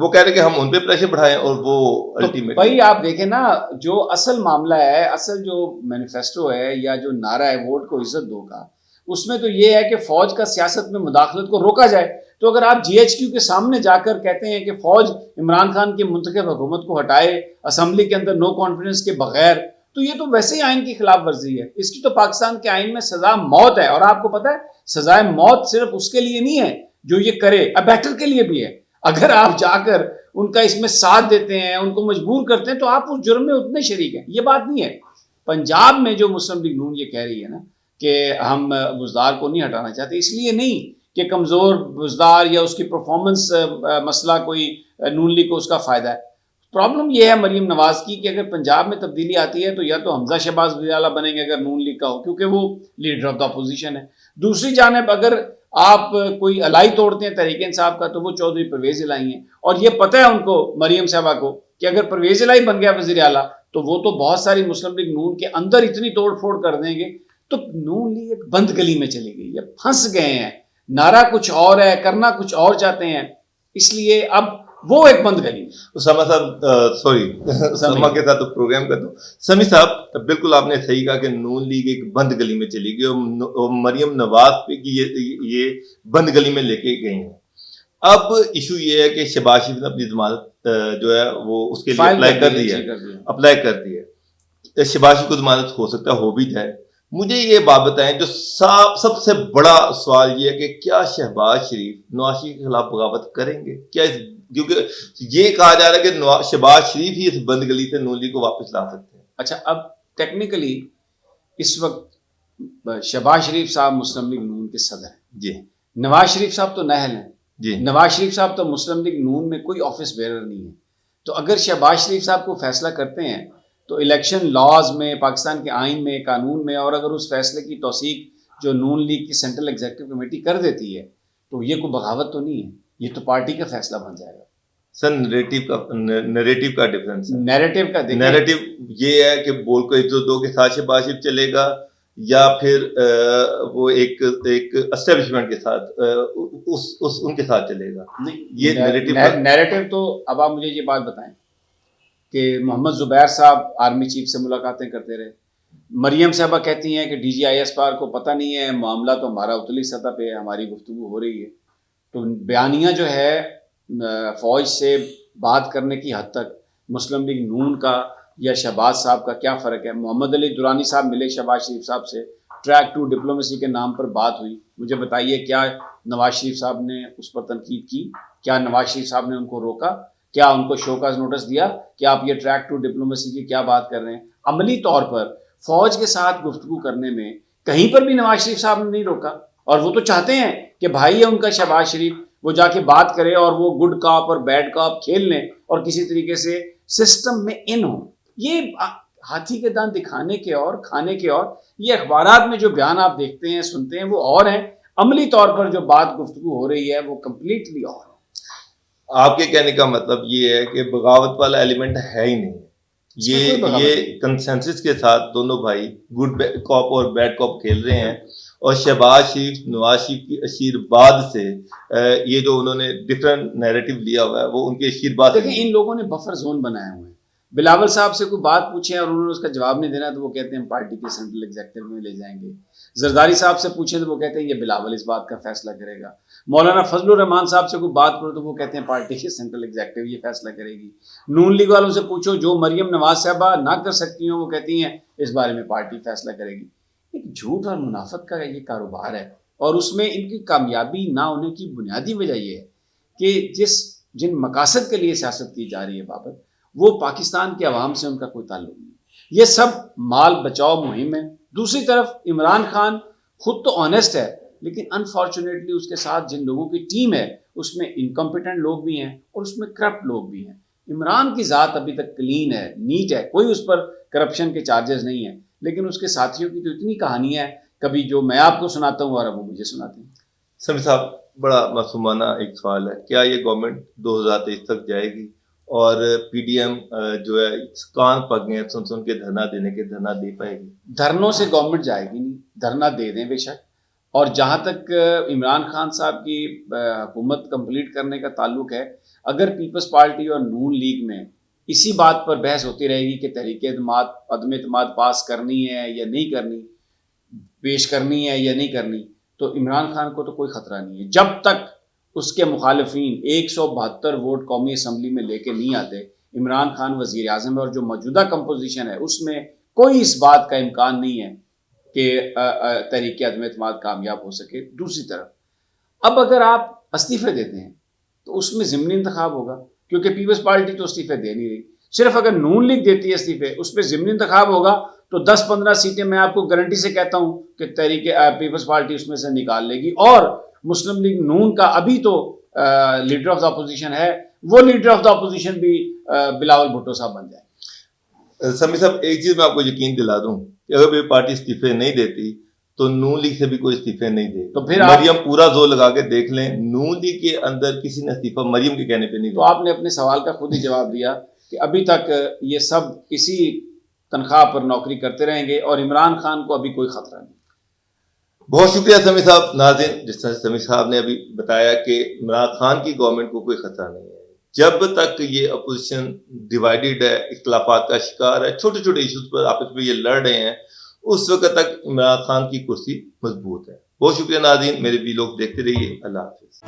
وہ کہہ رہے کہ ہم ان پہ پریشر بڑھائیں اور وہ الٹیمیٹ. بھائی آپ دیکھیں نا، جو اصل معاملہ ہے، اصل جو مینیفیسٹو ہے یا جو نعرہ ہے ووٹ کو عزت دو کا، اس میں تو یہ ہے کہ فوج کا سیاست میں مداخلت کو روکا جائے. تو اگر آپ جی ایچ کیو کے سامنے جا کر کہتے ہیں کہ فوج عمران خان کی منتخب حکومت کو ہٹائے اسمبلی کے اندر نو کانفیڈنس کے بغیر، تو یہ تو ویسے ہی آئین کی خلاف ورزی ہے. اس کی تو پاکستان کے آئین میں سزا موت ہے. اور آپ کو پتہ ہے سزائے موت صرف اس کے لیے نہیں ہے جو یہ کرے، ابیٹر کے لیے بھی ہے. اگر آپ جا کر ان کا اس میں ساتھ دیتے ہیں، ان کو مجبور کرتے ہیں، تو آپ اس جرم میں اتنے شریک ہیں. یہ بات نہیں ہے. پنجاب میں جو مسلم لیگ نون یہ کہہ رہی ہے نا کہ ہم بزدار کو نہیں ہٹانا چاہتے، اس لیے نہیں کہ کمزور بزدار یا اس کی پرفارمنس مسئلہ کوئی نون لیگ کو اس کا فائدہ ہے. پرابلم یہ ہے مریم نواز کی کہ اگر پنجاب میں تبدیلی آتی ہے تو یا تو حمزہ شہباز وزیر اعلیٰ بنیں گے اگر نون لیگ کا ہو، کیونکہ وہ لیڈر آف دا اپوزیشن ہے. دوسری جانب اگر آپ کوئی الائی توڑتے ہیں تحریک انصاف کا تو وہ چودھری پرویز الہی ہیں. اور یہ پتہ ہے ان کو، مریم صاحبہ کو، کہ اگر پرویز الہی بن گیا وزیر اعلیٰ تو وہ تو بہت ساری مسلم لیگ نون کے اندر اتنی توڑ پھوڑ کر دیں گے. تو نون لیگ ایک بند گلی میں چلی گئی ہے، پھنس گئے ہیں. نعرہ کچھ اور ہے، کرنا کچھ اور چاہتے ہیں، اس لیے اب وہ ایک بند گلی. اسامہ صاحب سوری اسامہ کے ساتھ پروگرام کرتا ہوں. سمی صاحب بالکل آپ نے صحیح کہا کہ نون لیگ ایک بند گلی میں چلی گئی اور مریم نواز پہ یہ بند گلی میں لے کے گئی ہیں. اب ایشو یہ ہے کہ شہباز شریف نے اپنی ضمانت جو ہے وہ اس کے لیے اپلائی کر دی ہے. شہباز شریف کو ضمانت ہو سکتا ہے ہو بھی جائے. مجھے یہ بات بتائیں، جو سب سے بڑا سوال یہ ہے کہ کیا شہباز شریف نواز شریف کے خلاف بغاوت کریں گے؟ کیا کیونکہ یہ کہا جا رہا ہے کہ شہباز شریف ہی اس بند گلی سے نون لیگ کو واپس لا سکتے ہیں. اچھا، اب ٹیکنیکلی اس وقت شہباز شریف صاحب مسلم لیگ نون کے صدر ہیں جی، نواز شریف صاحب تو نااہل ہیں جی. نواز شریف صاحب تو مسلم لیگ نون میں کوئی آفس بیئرر نہیں ہے. تو اگر شہباز شریف صاحب کو فیصلہ کرتے ہیں تو الیکشن لاز میں، پاکستان کے آئین میں، قانون میں، اور اگر اس فیصلے کی توثیق جو نون لیگ کی سینٹرل ایگزیکٹو کمیٹی کر دیتی ہے تو یہ کوئی بغاوت تو نہیں ہے، یہ تو پارٹی کا فیصلہ بن جائے گا. سر نیریٹو کا ڈفرنس ہے. نیریٹو یہ ہے کہ بول کو عزت دو کے ساتھ شہباز شریف چلے گا یا پھر وہ ایک اسٹیبلشمنٹ کے ساتھ ان کے ساتھ چلے گا. یہ نیریٹو تو اب آپ مجھے یہ بات بتائیں کہ محمد زبیر صاحب آرمی چیف سے ملاقاتیں کرتے رہے. مریم صاحبہ کہتی ہیں کہ ڈی جی آئی ایس پار کو پتہ نہیں ہے، معاملہ تو ہمارا اتلی سطح پہ ہے، ہماری گفتگو ہو رہی ہے. تو بیانیہ جو ہے فوج سے بات کرنے کی حد تک مسلم لیگ نون کا یا شہباز صاحب کا کیا فرق ہے؟ محمد علی درانی صاحب ملے شہباز شریف صاحب سے، ٹریک ٹو ڈپلومیسی کے نام پر بات ہوئی. مجھے بتائیے کیا نواز شریف صاحب نے اس پر تنقید کی؟ کیا نواز شریف صاحب نے ان کو روکا؟ کیا ان کو شو کاز نوٹس دیا کہ آپ یہ ٹریک ٹو ڈپلومیسی کی کیا بات کر رہے ہیں؟ عملی طور پر فوج کے ساتھ گفتگو کرنے میں کہیں پر بھی نواز شریف صاحب نے نہیں روکا. اور وہ تو چاہتے ہیں کہ بھائی ہے ان کا شہباز شریف، وہ جا کے بات کرے اور وہ گڈ کاپ اور بیڈ کاپ کھیل لیں اور کسی طریقے سے سسٹم میں ان ہوں. یہ ہاتھی کے دانت دکھانے کے اور کھانے کے اور، یہ اخبارات میں جو بیان آپ دیکھتے ہیں سنتے ہیں وہ اور ہیں، عملی طور پر جو بات گفتگو ہو رہی ہے وہ کمپلیٹلی اور ہے. آپ کے کہنے کا مطلب یہ ہے کہ بغاوت والا ایلیمنٹ ہے ہی نہیں. یہ کنسنسس کے ساتھ دونوں بھائی گڈ کاپ اور بیڈ کاپ کھیل رہے ہیں. اور شہباز شریف نواز شریف کی آشیرواد سے یہ جو انہوں نے ڈفرنٹ نیریٹو لیا ہوا ہے وہ ان کے آشیرواد. دیکھیں ان لوگوں نے بفر زون بنائے ہوئے ہیں. بلاول صاحب سے کوئی بات پوچھیں اور انہوں نے اس کا جواب نہیں دینا تو وہ کہتے ہیں پارٹی کے سینٹرل ایگزیکٹو میں لے جائیں گے. زرداری صاحب سے پوچھیں تو وہ کہتے ہیں یہ بلاول اس بات کا فیصلہ کرے گا. مولانا فضل الرحمان صاحب سے کوئی بات کرو تو وہ کہتے ہیں پارٹی کے سینٹرل ایگزیکٹو یہ فیصلہ کرے گی. نون لیگ والوں سے پوچھو جو مریم نواز صاحبہ نہ کر سکتی ہوں وہ کہتی ہیں اس بارے میں پارٹی فیصلہ کرے گی. ایک جھوٹ اور منافقت کا یہ کاروبار ہے اور اس میں ان کی کامیابی نہ ہونے کی بنیادی وجہ یہ ہے کہ جن مقاصد کے لیے سیاست کی جا رہی ہے بابت وہ پاکستان کے عوام سے ان کا کوئی تعلق نہیں. یہ سب مال بچاؤ مہم ہے. دوسری طرف عمران خان خود تو آنیسٹ ہے لیکن انفارچونیٹلی اس کے ساتھ جن لوگوں کی ٹیم ہے اس میں انکمپیٹنٹ لوگ بھی ہیں اور اس میں کرپٹ لوگ بھی ہیں. عمران کی ذات ابھی تک کلین ہے، نیٹ ہے، کوئی اس پر کرپشن کے چارجز نہیں ہیں، لیکن اس کے ساتھیوں کی تو اتنی کہانیاں ہیں کبھی جو میں آپ کو سناتا ہوں اور اب وہ مجھے سناتے ہیں. سمی صاحب بڑا معصومانہ ایک سوال ہے، کیا یہ گورنمنٹ 2023 تک جائے گی اور پی ڈی ایم جو ہے کان پک گئے سن کے دھرنا دینے کے دھرنا دے پائے گی؟ دھرنوں سے گورنمنٹ جائے گی نہیں. دھرنا دے دیں بے شک، اور جہاں تک عمران خان صاحب کی حکومت کمپلیٹ کرنے کا تعلق ہے، اگر پیپلز پارٹی اور نون لیگ میں اسی بات پر بحث ہوتی رہے گی کہ تحریک عدم اعتماد پاس کرنی ہے یا نہیں کرنی، پیش کرنی ہے یا نہیں کرنی، تو عمران خان کو تو کوئی خطرہ نہیں ہے۔ جب تک اس کے مخالفین 172 ووٹ قومی اسمبلی میں لے کے نہیں آتے، عمران خان وزیر اعظم ہے، اور جو موجودہ کمپوزیشن ہے اس میں کوئی اس بات کا امکان نہیں ہے کہ تحریک عدم اعتماد کامیاب ہو سکے۔ دوسری طرف اب اگر آپ استعفے دیتے ہیں تو اس میں ضمنی انتخاب ہوگا، کیونکہ پیپلز پارٹی تو استعفے دے نہیں رہی، صرف اگر نون لیگ دیتی ہے استعفے، اس پہ ضمنی انتخاب ہوگا تو 10-15 سیٹیں میں آپ کو گارنٹی سے کہتا ہوں کہ تحریک پیپلز پارٹی اس میں سے نکال لے گی، اور مسلم لیگ نون کا ابھی تو لیڈر آف دا اپوزیشن ہے، وہ لیڈر آف دا اپوزیشن بھی بلاول بھٹو صاحب بن جائے۔ سمی صاحب ایک چیز میں آپ کو یقین دلا دوں کہ اگر کوئی پارٹی استعفے نہیں دیتی تو نون لیگ سے بھی کوئی استعفے نہیں دے تو پھر مریم پورا زور لگا کے دیکھ لیں، نون لیگ کے اندر کسی نے استعفا مریم کے کہنے پہ نہیں تو دیا۔ آپ نے اپنے سوال کا خود ہی جواب دیا کہ ابھی تک یہ سب اسی تنخواہ پر نوکری کرتے رہیں گے اور عمران خان کو ابھی کوئی خطرہ نہیں۔ بہت شکریہ سمی صاحب۔ ناظرین، جس طرح سمی صاحب نے ابھی بتایا کہ عمران خان کی گورنمنٹ کو کوئی خطرہ نہیں ہے، جب تک یہ اپوزیشن ڈیوائیڈڈ ہے، اختلافات کا شکار ہے، چھوٹے چھوٹے ایشوز پر آپس میں یہ لڑ رہے ہیں، اس وقت تک عمران خان کی کرسی مضبوط ہے۔ بہت شکریہ ناظرین، میرے وی لوگ دیکھتے رہیے۔ اللہ حافظ۔